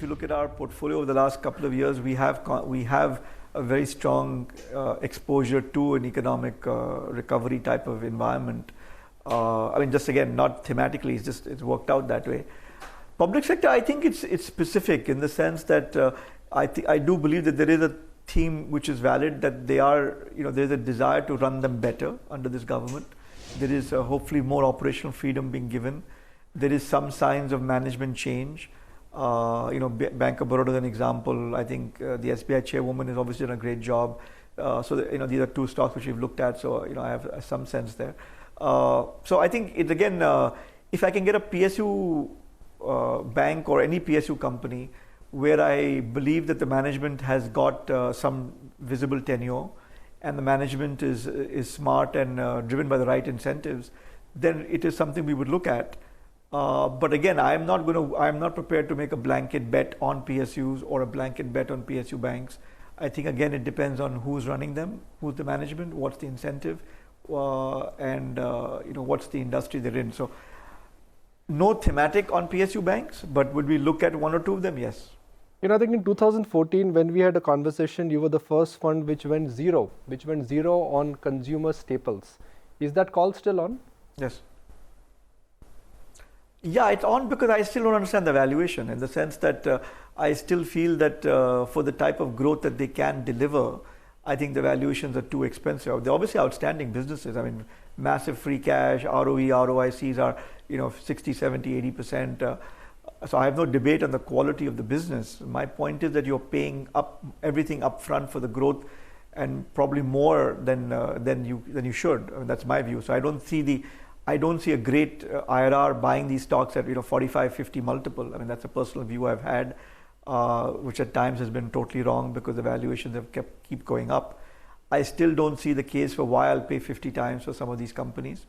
you look at our portfolio over the last couple of years, we have a very strong exposure to an economic recovery type of environment. I mean, just again, not thematically, it's worked out that way. Public sector, I think it's specific in the sense that I do believe that there is a theme which is valid, that there's a desire to run them better under this government. There is hopefully more operational freedom being given. There is some signs of management change. Bank of Baroda is an example. I think the SBI chairwoman has obviously done a great job. These are two stocks which we've looked at. So, I have some sense there. So I think it's again, if I can get a PSU bank or any PSU company where I believe that the management has got some visible tenure and the management is smart and driven by the right incentives, then it is something we would look at. But again, I'm not prepared to make a blanket bet on PSUs or a blanket bet on PSU banks. I think again, it depends on who's running them, who's the management, what's the incentive, and what's the industry they're in. So no thematic on PSU banks, but would we look at one or two of them? Yes. I think in 2014, when we had a conversation, you were the first fund which went zero on consumer staples. Is that call still on? Yes. Yeah, it's on because I still don't understand the valuation, in the sense that I still feel that for the type of growth that they can deliver, I think the valuations are too expensive. They're obviously outstanding businesses. I mean, massive free cash, ROE, ROICs are 60, 70, 80%. So I have no debate on the quality of the business. My point is that you're paying everything up front for the growth, and probably more than you should. I mean, that's my view. So I don't see a great IRR buying these stocks at 45, 50 multiple. I mean, that's a personal view I've had, which at times has been totally wrong because the valuations have keep going up. I still don't see the case for why I'll pay 50 times for some of these companies,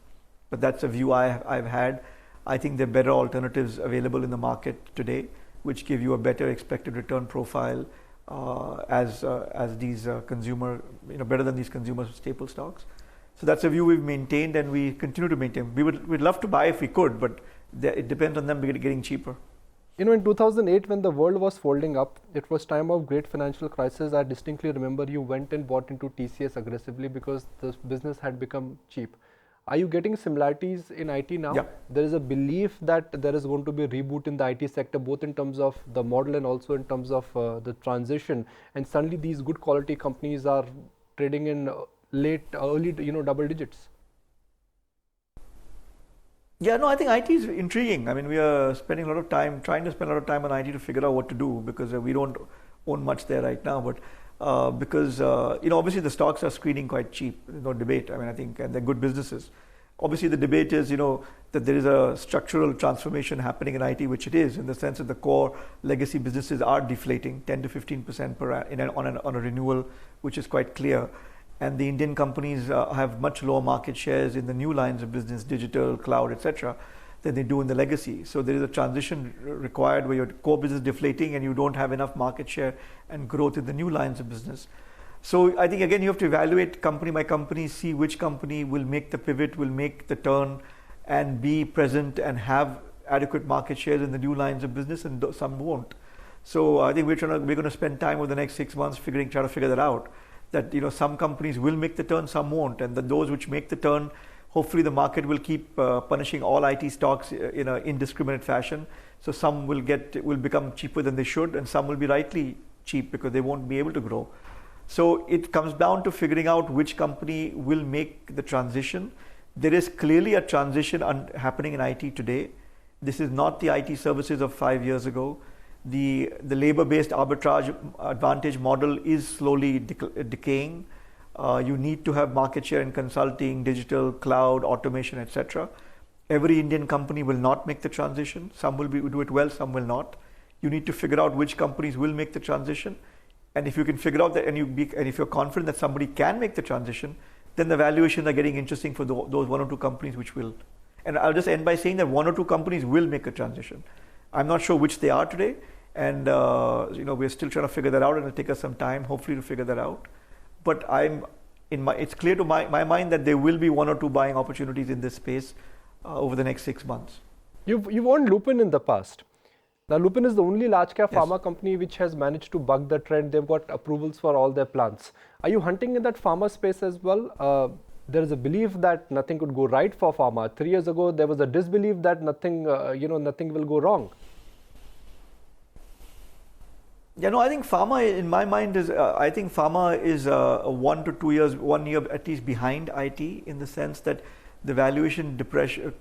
but that's a view I've had. I think there are better alternatives available in the market today, which give you a better expected return profile as these consumer, better than these consumer staple stocks. So that's a view we've maintained and we continue to maintain. We'd love to buy if we could, but it depends on them getting cheaper. In 2008, when the world was folding up, it was time of great financial crisis. I distinctly remember you went and bought into TCS aggressively because the business had become cheap. Are you getting similarities in IT now? Yeah. There is a belief that there is going to be a reboot in the IT sector, both in terms of the model and also in terms of the transition. And suddenly these good quality companies are trading in early double digits. Yeah, no, I think IT is intriguing. I mean, we are trying to spend a lot of time on IT to figure out what to do, because we don't own much there right now. But because obviously the stocks are screening quite cheap. There's no debate. I mean, I think, and they're good businesses. Obviously, the debate is, that there is a structural transformation happening in IT, which it is, in the sense that the core legacy businesses are deflating 10 to 15% on a renewal, which is quite clear. And the Indian companies have much lower market shares in the new lines of business, digital, cloud, etc., than they do in the legacy. So there is a transition required where your core business is deflating and you don't have enough market share and growth in the new lines of business. So I think, again, you have to evaluate company by company, see which company will make the pivot, will make the turn and be present and have adequate market shares in the new lines of business, and some won't. So I think we're going to spend time over the next 6 months trying to figure that out. That some companies will make the turn, some won't, and those which make the turn, hopefully the market will keep punishing all IT stocks in an indiscriminate fashion. So some will become cheaper than they should, and some will be rightly cheap because they won't be able to grow. So it comes down to figuring out which company will make the transition. There is clearly a transition happening in IT today. This is not the IT services of 5 years ago. The labor-based arbitrage advantage model is slowly decaying. You need to have market share in consulting, digital, cloud, automation, etc. Every Indian company will not make the transition. Some will do it well, some will not. You need to figure out which companies will make the transition. And if you can figure out that, and if you're confident that somebody can make the transition, then the valuations are getting interesting for those 1 or 2 companies which will. And I'll just end by saying that 1 or 2 companies will make a transition. I'm not sure which they are today. And we're still trying to figure that out, and it'll take us some time, hopefully, to figure that out. But it's clear to my mind that there will be 1 or 2 buying opportunities in this space over the next 6 months. You've owned Lupin in the past. Now, Lupin is the only large cap Yes. pharma company which has managed to buck the trend. They've got approvals for all their plants. Are you hunting in that pharma space as well? There is a belief that nothing could go right for pharma. 3 years ago, there was a disbelief that nothing, nothing will go wrong. Yeah, no, I think pharma, in my mind, I think pharma is 1 to 2 years, 1 year at least behind IT, in the sense that the valuation depression,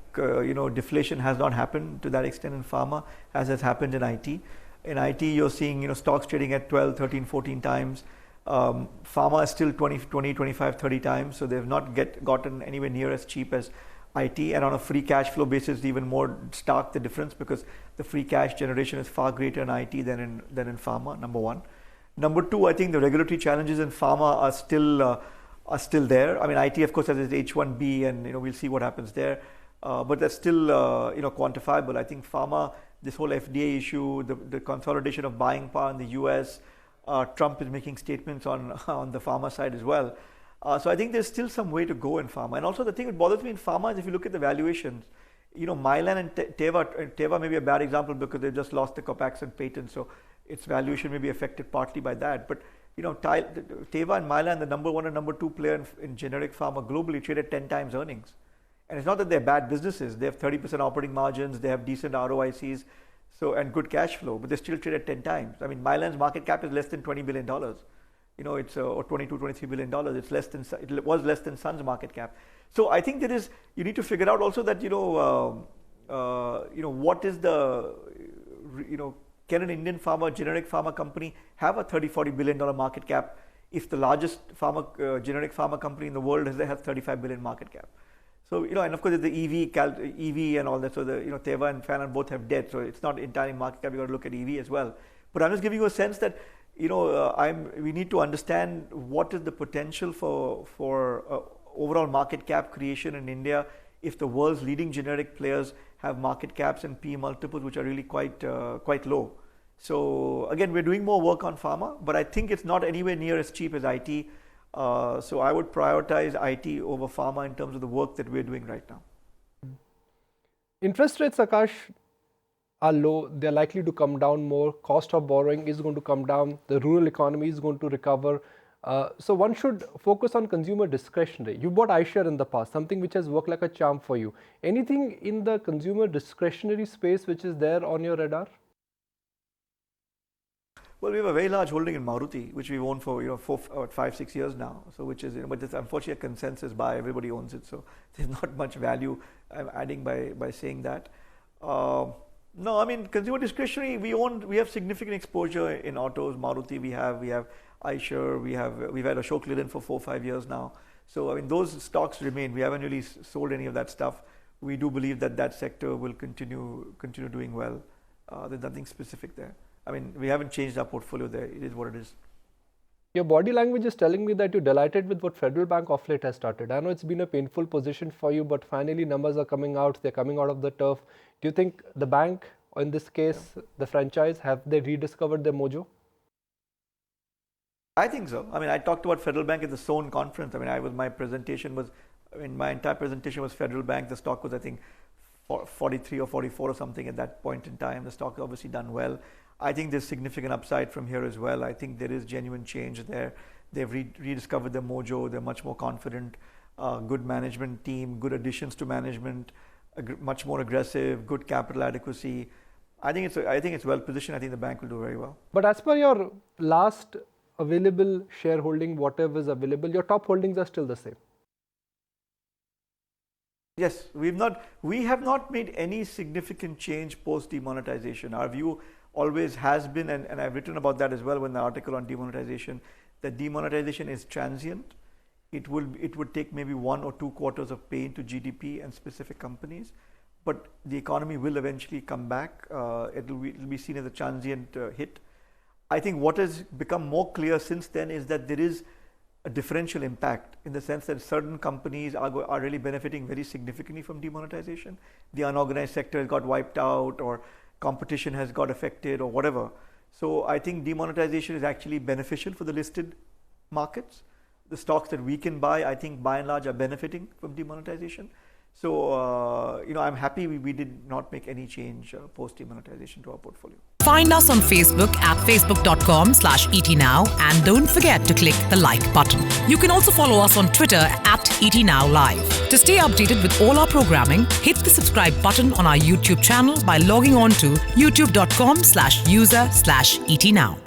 deflation has not happened to that extent in pharma as has happened in IT. In IT, you're seeing, stocks trading at 12, 13, 14 times. Pharma is still 20, 25, 30 times, so they've not gotten anywhere near as cheap as IT, and on a free cash flow basis, even more stark the difference, because the free cash generation is far greater in IT than in pharma. Number one. Number two, I think the regulatory challenges in pharma are still there. I mean, IT of course has its H1B, and we'll see what happens there, but that's still quantifiable. I think pharma, this whole FDA issue, the consolidation of buying power in the US, Trump is making statements on the pharma side as well. So I think there's still some way to go in pharma. And also the thing that bothers me in pharma is if you look at the valuations, Mylan and Teva may be a bad example because they've just lost the Copaxone patent, so its valuation may be affected partly by that. But Teva and Mylan, the number one and number two player in generic pharma globally, trade at 10 times earnings. And it's not that they're bad businesses. They have 30% operating margins, they have decent ROICs, and good cash flow, but they still trade at 10 times. I mean, Mylan's market cap is less than $20 billion. It's or $22-23 billion. It was less than Sun's market cap. So I think you need to figure out also that what is can an Indian generic pharma company have a $30-40 billion market cap if the largest generic pharma company in the world has 35 billion market cap? So and of course there's the EV and all that. So Teva and Mylan both have debt, so it's not entirely market cap. You got to look at EV as well. But I'm just giving you a sense that we need to understand what is the potential for overall market cap creation in India if the world's leading generic players have market caps and P multiples which are really quite low. So again, we're doing more work on pharma, but I think it's not anywhere near as cheap as IT. So I would prioritize IT over pharma in terms of the work that we're doing right now. Interest rates, Akash, are low. They're likely to come down more. Cost of borrowing is going to come down. The rural economy is going to recover. So one should focus on consumer discretionary. You bought iShares in the past, something which has worked like a charm for you. Anything in the consumer discretionary space which is there on your radar? Well, we have a very large holding in Maruti, which we've owned for 5-6 years now. So which is but it's unfortunately a consensus buy. Everybody owns it, so there's not much value I'm adding by saying that. No, I mean consumer discretionary. We have significant exposure in autos. Maruti, we have iShares, we've had Ashok Leyland for 4-5 years now. So I mean those stocks remain. We haven't really sold any of that stuff. We do believe that sector will continue doing well. There's nothing specific there. I mean, we haven't changed our portfolio there. It is what it is. Your body language is telling me that you're delighted with what Federal Bank of late has started. I know it's been a painful position for you, but finally numbers are coming out. They're coming out of the turf. Do you think the bank, or in this case, the franchise, have they rediscovered their mojo? I think so. I mean, I talked about Federal Bank at the SOAN conference. I mean, my entire presentation was Federal Bank. The stock was, I think, 43 or 44 or something at that point in time. The stock obviously done well. I think there's significant upside from here as well. I think there is genuine change there. They've rediscovered their mojo. They're much more confident. Good management team, good additions to management, much more aggressive, good capital adequacy. I think it's well positioned. I think the bank will do very well. But as per your last available shareholding, whatever is available, your top holdings are still the same. Yes, we have not made any significant change post demonetization. Our view always has been, and I've written about that as well in the article on demonetization, that demonetization is transient. It would take maybe 1 or 2 quarters of pain to GDP and specific companies, but the economy will eventually come back. It'll be seen as a transient hit. I think what has become more clear since then is that there is a differential impact in the sense that certain companies are really benefiting very significantly from demonetization. The unorganized sector has got wiped out, or competition has got affected, or whatever. So I think demonetization is actually beneficial for the listed markets. The stocks that we can buy, I think by and large, are benefiting from demonetization. So, I'm happy we did not make any change post demonetization to our portfolio. Find us on Facebook at facebook.com/ETNow and don't forget to click the like button. You can also follow us on Twitter at ETNowLive. To stay updated with all our programming, hit the subscribe button on our YouTube channel by logging on to youtube.com/user/ETNow.